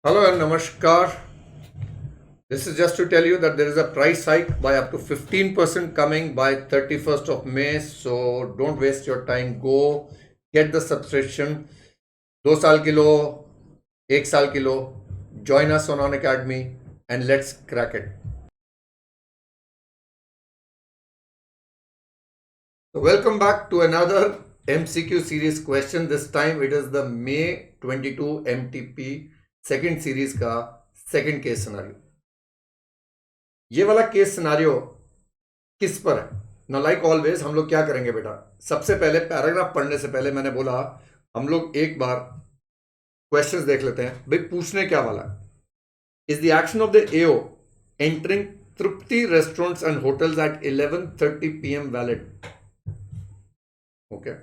Hello and Namaskar. This is just to tell you that there is a price hike by up to 15% coming by 31st of May. So don't waste your time. Go get the subscription. 2 साल की लो, 1 साल की लो. Join us on Academy and let's crack it. So welcome back to another MCQ series question. This time it is the May 22 MTP second series का second case scenario. ये वाला case scenario किस पर है ना? लाइक ऑलवेज हम लोग क्या करेंगे बेटा, सबसे पहले पैराग्राफ पढ़ने से पहले मैंने बोला हम लोग एक बार क्वेश्चंस देख लेते हैं. भाई पूछने क्या वाला है, is the action of the AO entering Tripti restaurants and hotels at 11:30 PM valid. Okay,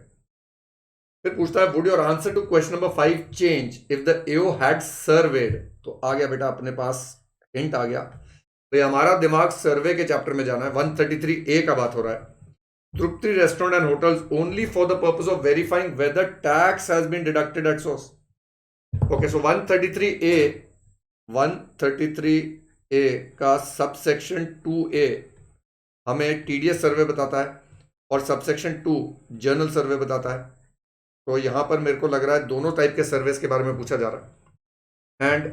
फिर पूछता है would your answer to question number 5 change if the AO had served. तो आ गया बेटा अपने पास हिंट आ गया. तो हमारा दिमाग सर्वे के चैप्टर में जाना है. 133A का बात हो रहा है. Tripti restaurant and hotels only for the purpose of verifying whether tax has been deducted at source. Okay, so 133A का सबसेक्शन 2A हमें टीडीएस सर्वे बताता है और सबसेक्शन 2 जर्नल सर्वे बताता है. तो यहां पर मेरे को लग रहा है दोनों टाइप के सर्वेस के बारे में पूछा जा रहा है. And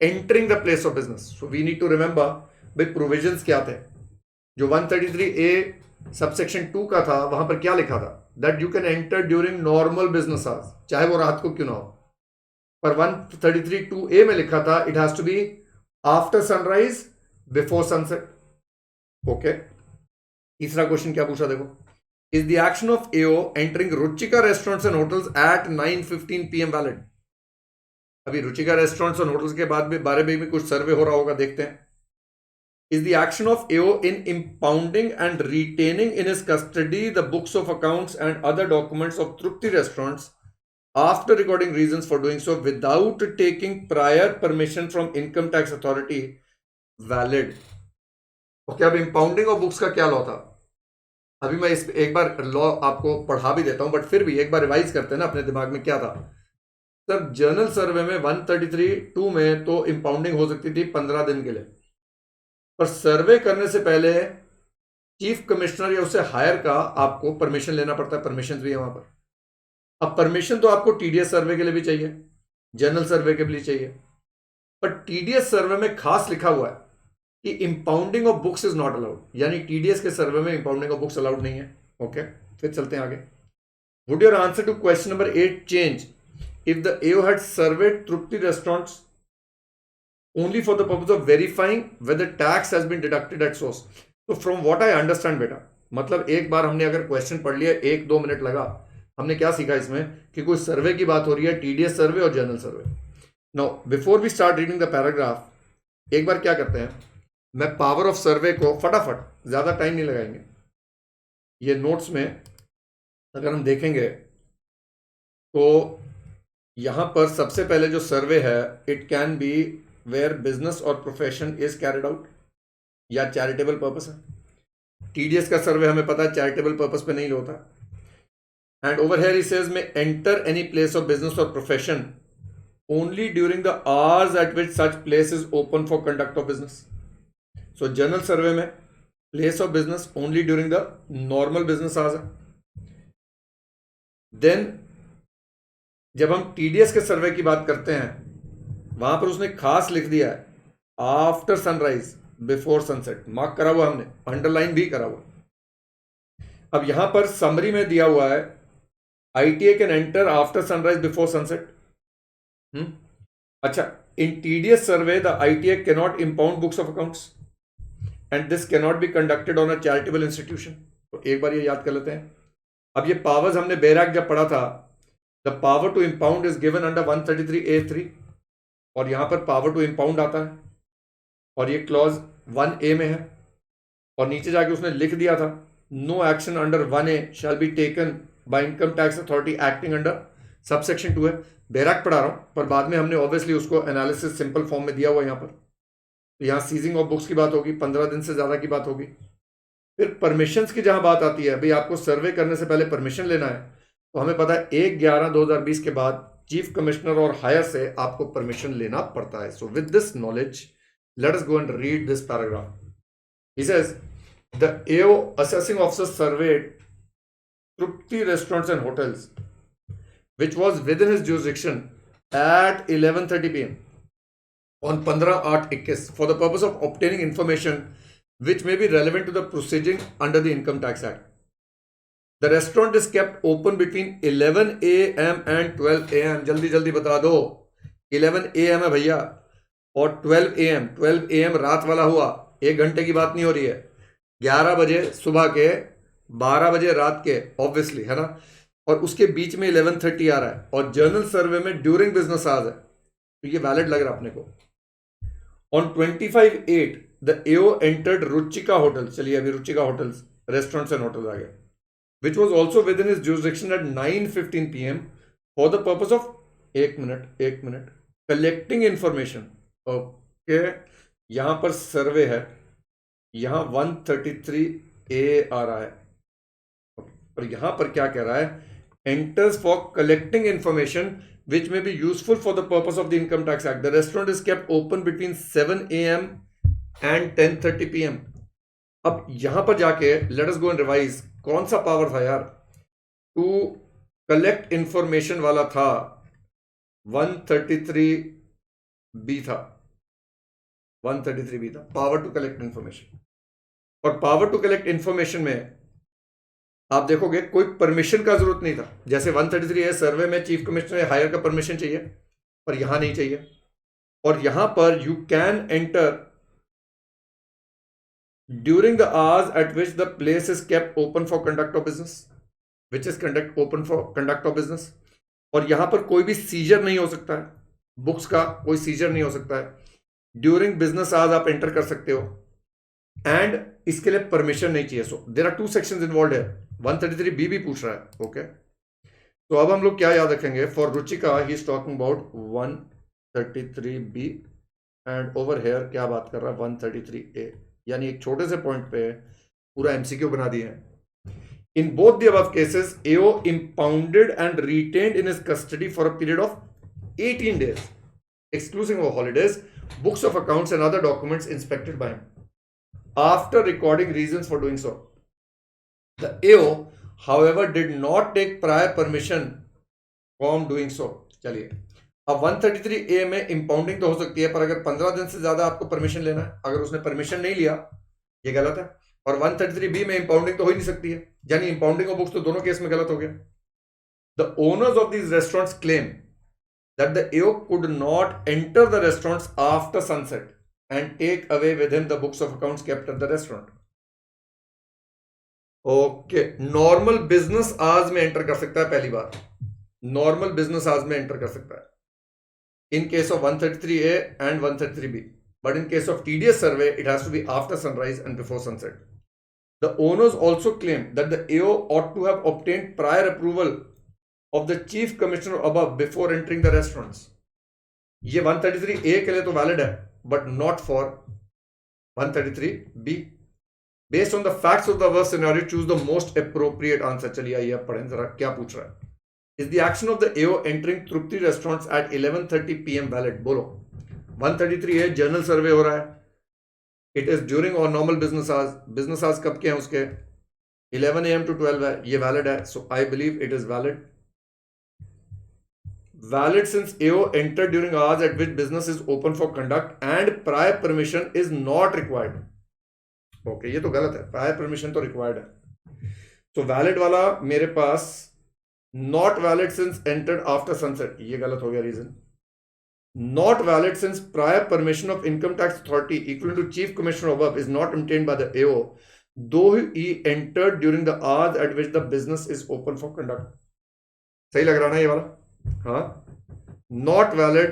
entering the place of business, so we need to remember भाई प्रोविजंस क्या थे. जो 133A सबसेक्शन 2 का था वहां पर क्या लिखा था, that you can enter during normal business hours, चाहे वो रात को क्यों ना हो. पर 133(2A) में लिखा था it has to be after sunrise before sunset. Okay, तीसरा क्वेश्चन क्या पूछा देखो, is the action of AO entering Ruchika restaurants and hotels at 9:15 PM valid. अभी रुचिका रेस्टोरेंट्स और होटल्स के बाद में बारे में भी कुछ सर्वे हो रहा होगा, देखते हैं. Is the action of AO in impounding and retaining in his custody the books of accounts and other documents of Trupti restaurants after recording reasons for doing so without taking prior permission from income tax authority valid. Okay, अब impounding of books का क्या law था? अभी मैं इस एक बार law आपको पढ़ा भी देता हूं, बट फिर भी एक बार रिवाइज करते हैं ना अपने दिमाग में क्या था. सर जर्नल सर्वे में 133(2) में तो impounding हो सकती थी 15 दिन के लिए, पर सर्वे करने से पहले चीफ कमिश्नर या उससे हायर का आपको परमिशन लेना पड़ता है. परमिशन भी है वहां पर. अब परमिशन तो आपको टीडीएस सर्वे के लिए भी चाहिए, जनरल सर्वे के लिए चाहिए, पर टीडीएस सर्वे में खास लिखा हुआ है कि impounding of books is not allowed, यानी टीडीएस के सर्वे में इंपाउंडिंग ऑफ बुक्स अलाउड नहीं है. ओके, फिर चलते हैं आगे. Would your answer to question number 8 change if the AO had served Tripti restaurants only for the purpose of verifying whether tax has been deducted at source. तो from what I understand बेटा, मतलब एक बार हमने अगर क्वेश्चन पढ़ लिया, 1-2 minute लगा, हमने क्या सीखा इसमें कि कोई सर्वे की बात हो रही है, टीडीएस सर्वे और general survey. Now before we start reading the paragraph एक बार क्या करते हैं, मैं पावर ऑफ सर्वे को फटाफट, ज्यादा टाइम नहीं लगाएंगे, ये नोट्स में अगर हम देखेंगे तो यहां पर सबसे पहले जो सर्वे है, it can be where business or profession is carried out या चैरिटेबल पर्पस है. टीडीएस का सर्वे हमें पता है चैरिटेबल पर्पस पे नहीं होता. And over here he says may enter any place of business or profession only during the hours at which such place is open for conduct of business. So general survey में place of business only during the normal business hours है. Then जब हम TDS के सर्वे की बात करते हैं वहां पर उसने खास लिख दिया है after sunrise before sunset, mark करा हुआ हमने, अंडरलाइन भी करा हुआ. अब यहां पर समरी में दिया हुआ है ITA can enter after sunrise before sunset. अच्छा, in TDS survey the ITA can not impound books of accounts and this can not be conducted on a charitable institution. तो एक बार ये याद कर लेते हैं. अब ये पावर्स हमने बैराक जब पढ़ा था, the power to impound is given under 133A(3) और यहां पर पावर टू इंपाउंड आता है और ये क्लॉज 1A में है. और नीचे जाके उसने लिख दिया था no action under 1A shall be taken by income tax authority acting under subsection 2 है. बैराक पढ़ा रहा हूं, पर बाद में हमने ऑब्वियसली उसको एनालिसिस सिंपल फॉर्म में दिया हुआ यहां पर. तो यहां सीजिंग ऑफ बुक्स की बात होगी, 15 दिन से ज्यादा की बात होगी. फिर परमिशंस की जहां बात आती है, भाई आपको सर्वे करने से पहले परमिशन लेना है, तो हमें पता है 1/11/2020 के बाद चीफ कमिश्नर और हायर से आपको परमिशन लेना पड़ता है. So with this knowledge let us go and read this paragraph. He says the AO assessing officer surveyed Trupti restaurants and hotels which was within his jurisdiction at 11:30 p.m. on 15/8/21 for the purpose of obtaining information which may be relevant to the proceeding under the Income Tax Act. The restaurant is kept open between 11 a.m. and 12 a.m. जल्दी जल्दी बता दो. 11 a.m. है भैया और 12 a.m. 12 a.m. रात वाला हुआ, 1 घंटे की बात नहीं हो रही है. 11 बजे सुबह के, 12 बजे रात के, ऑब्वियसली है ना. और उसके बीच में 11:30 आ रहा है और जर्नल सर्वे में ड्यूरिंग बिजनेस आवर्स है, तो ये वैलिड लग रहा है अपने को. On 25/8 the AO entered Ruchika hotel. चलिए अभी Ruchika hotels, restaurants and hotels आ गए. Which was also within his jurisdiction at 9:15 p.m. for the purpose of एक मिनट collecting information. ओके, यहां पर सर्वे है, यहां 133A आ रहा है और यहां पर क्या कह रहा है? enters for collecting information which may be useful for the purpose of the Income Tax Act. The restaurant is kept open between 7 a.m. and 10:30 p.m. अब यहां पर जाके let us go and revise. कौन सा पावर था यार? To collect information वाला था 133B था, 133B था, पावर टू कलेक्ट इंफॉर्मेशन. और पावर टू कलेक्ट इंफॉर्मेशन में आप देखोगे कोई परमिशन का जरूरत नहीं था. जैसे 133 है, सर्वे में चीफ कमिश्नर हायर का परमिशन चाहिए, पर यहां नहीं चाहिए. और यहां पर you can enter during the hours at which the place is kept open for conduct of business, which is open for conduct of business. और यहां पर कोई भी सीजर नहीं हो सकता है, बुक्स का कोई सीजर नहीं हो सकता है. ड्यूरिंग बिजनेस आवर्स आप एंटर कर सकते हो एंड इसके लिए परमिशन नहीं चाहिए. So there are 2 sections involve है. 133B भी पूछ रहा है. ओके, तो अब हम लोग क्या याद रखेंगे? For Ruchika he is talking about 133B and over here क्या बात कर रहा है? 133A. यानी एक छोटे से पॉइंट पे पूरा MCQ बना दिए हैं. In both the above cases AO impounded and retained in his custody for a period of 18 days exclusive of holidays books of accounts and other documents inspected by him. After recording reasons for doing so, the AO however did not take prior permission from doing so. चलिए, अब 133A में इंपाउंडिंग तो हो सकती है, पर अगर 15 दिन से ज्यादा आपको परमिशन लेना है, अगर उसने परमिशन नहीं लिया, ये गलत है. और 133B में इंपाउंडिंग तो हो ही नहीं सकती है, यानी इंपाउंडिंग और बुक्स तो दोनों केस में गलत हो गया. The owners of these restaurants claim that the AO could not enter the restaurants after sunset and take away with him the books of accounts kept at the restaurant. Okay, normal business hours में enter कर सकता है. पहली बार normal business hours में enter कर सकता है in case of 133A and 133B, but in case of TDS survey it has to be after sunrise and before sunset. The owners also claim that the AO ought to have obtained prior approval of the chief commissioner above before entering the restaurants. ये 133A के लिए तो valid है, but not for 133B. Based on the facts of the above scenario, choose the most appropriate answer. चलिए आइए अब पढ़ें जरा क्या पूछ रहा है. Is the action of the AO entering Trupti restaurants at 11:30 p.m. valid? बोलो. 133A जर्नल सर्वे हो रहा है. It is during or normal business hours. Business hours कब के हैं उसके? 11 a.m. to 12 है. ये valid है. So I believe it is valid. Valid since AO entered during hours at which business is open for conduct and prior permission is not required. Okay, ये तो गलत है. Prior permission तो required है. So valid वाला मेरे पास not valid since entered after sunset. ये गलत हो गया. Reason not valid since prior permission of income tax authority equivalent to chief commissioner above is not obtained by the AO though he entered during the hours at which the business is open for conduct. सही लग रहा ना ये वाला? हाँ, not valid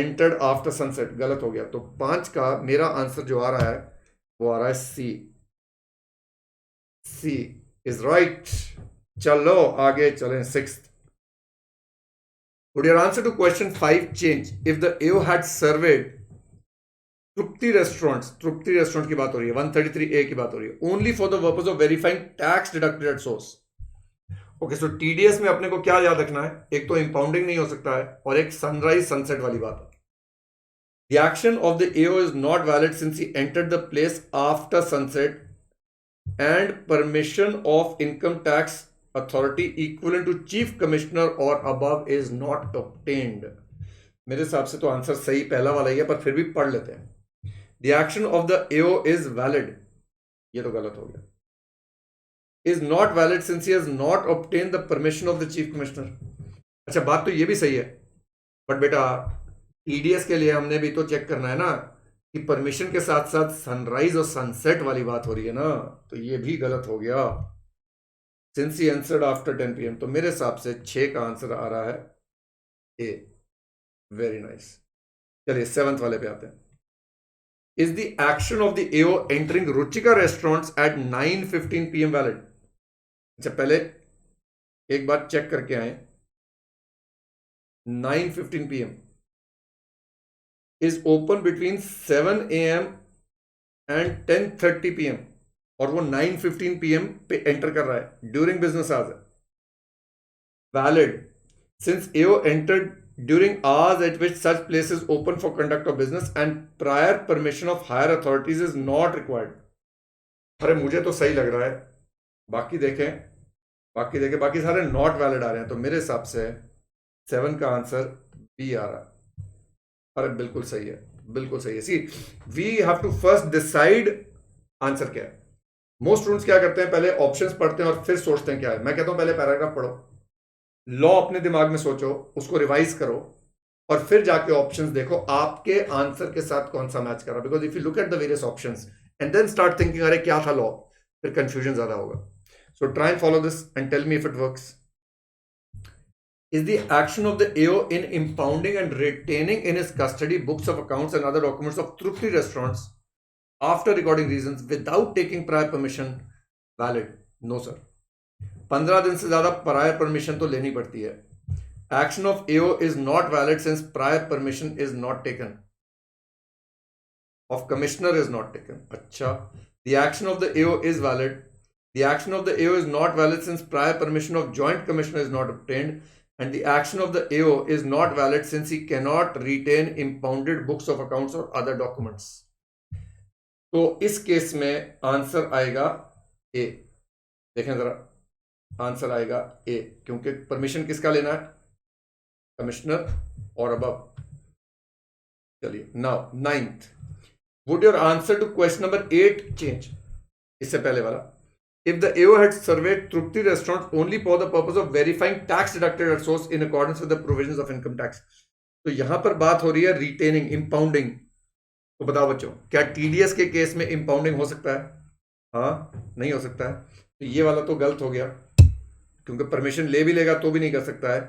entered after sunset गलत हो गया. तो 5 का मेरा आंसर जो आ रहा है वो आ रहा है C is right. चलो आगे चलें. 6th, would your answer to question 5 change if the AO had surveyed Trupti restaurants? Trupti restaurant की बात हो रही है, 133A की बात हो रही है, only for the purpose of verifying tax deducted at source. Okay, so TDS में अपने को क्या याद रखना है, एक तो इंपाउंडिंग नहीं हो सकता है और एक सनराइज सनसेट वाली बात है. The action of the AO is not valid since he entered the place after sunset and permission of income tax authority equivalent to chief commissioner or above is not obtained. मेरे हिसाब से तो answer सही पहला वाला ही है, पर फिर भी पढ़ लेते हैं. The action of the AO is valid, ये तो गलत हो गया. Is not valid since he has not obtained the permission of the chief commissioner. अच्छा, बात तो ये भी सही है, बट बेटा टीडीएस के लिए हमने भी तो चेक करना है ना कि परमिशन के साथ साथ सनराइज और सनसेट वाली बात हो रही है ना, तो ये भी गलत हो गया. Since he answered after 10 PM, तो मेरे हिसाब से 6 का आंसर आ रहा है ए. Very nice. चलिए 7th वाले पे आते हैं. Is the action of the AO entering Ruchika restaurants at 9:15 PM valid? अच्छा, पहले एक बार चेक करके आए. 9:15 PM is open between 7 AM and 10:30 PM और वो 9:15 PM पे एंटर कर रहा है during business hours. Valid since AO entered during hours at which such place is open for conduct of business and prior permission of higher authorities is not required. अरे मुझे तो सही लग रहा है, बाकी देखें बाकी सारे नॉट वैलिड आ रहे हैं, तो मेरे हिसाब से 7 का आंसर बी आ रहा है. अरे बिल्कुल सही है, बिल्कुल सही है. See, we have to first decide answer क्या है. मोस्ट स्टूडेंट्स क्या करते हैं, पहले ऑप्शंस पढ़ते हैं और फिर सोचते हैं क्या है. मैं कहता हूं पहले पैराग्राफ पढ़ो, लॉ अपने दिमाग में सोचो, उसको रिवाइज करो और फिर जाके ऑप्शंस देखो आपके आंसर के साथ कौन सा मैच कर रहा है. Because if you look at the various options and then start thinking अरे क्या था लॉ, फिर कंफ्यूजन ज्यादा होगा. So try and follow this and tell me if it works. Is the action of the AO in impounding and retaining in his custody books of accounts and other documents of Trupti restaurants after recording reasons without taking prior permission valid? No sir. 15 दिन से ज्यादा prior permission तो लेनी पड़ती है. Action of AO is not valid since prior permission is not taken. Of commissioner is not taken. अच्छा, the action of the AO is valid. The action of the AO is not valid since prior permission of joint commissioner is not obtained. And the action of the AO is not valid since he cannot retain impounded books of accounts or other documents. तो इस case में answer आएगा ए. देखें जरा, answer आएगा ए, क्योंकि permission किसका लेना है, कमिश्नर और अबव. चलिए now 9th. Would your answer to question number 8 change? इससे पहले वाला, if the AO had surveyed Trupti restaurants only for the purpose of verifying tax deducted at source in accordance with the provisions of income tax. तो यहां पर बात हो रही है रिटेनिंग, इंपाउंडिंग. तो बताओ बच्चों, क्या टीडीएस के केस में इंपाउंडिंग हो सकता है? हाँ, नहीं हो सकता है. तो ये वाला तो गलत हो गया, क्योंकि परमिशन ले भी लेगा तो भी नहीं कर सकता है.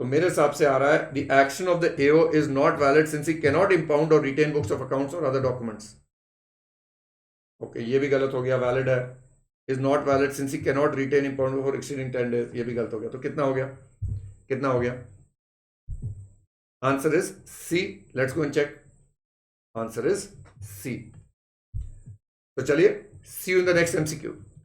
तो मेरे हिसाब से आ रहा है the action of the AO is not valid since he can not impound और रिटेन बुक्स ऑफ अकाउंट्स और अदर डॉक्यूमेंट्स. ओके, ये भी गलत हो गया. वैलिड है, is not valid since he cannot retain impound for exceeding 10 days. ये भी गलत हो गया. तो कितना हो गया? Answer is C. Let's go and check. Answer is C. तो चलिए, see you in the next MCQ.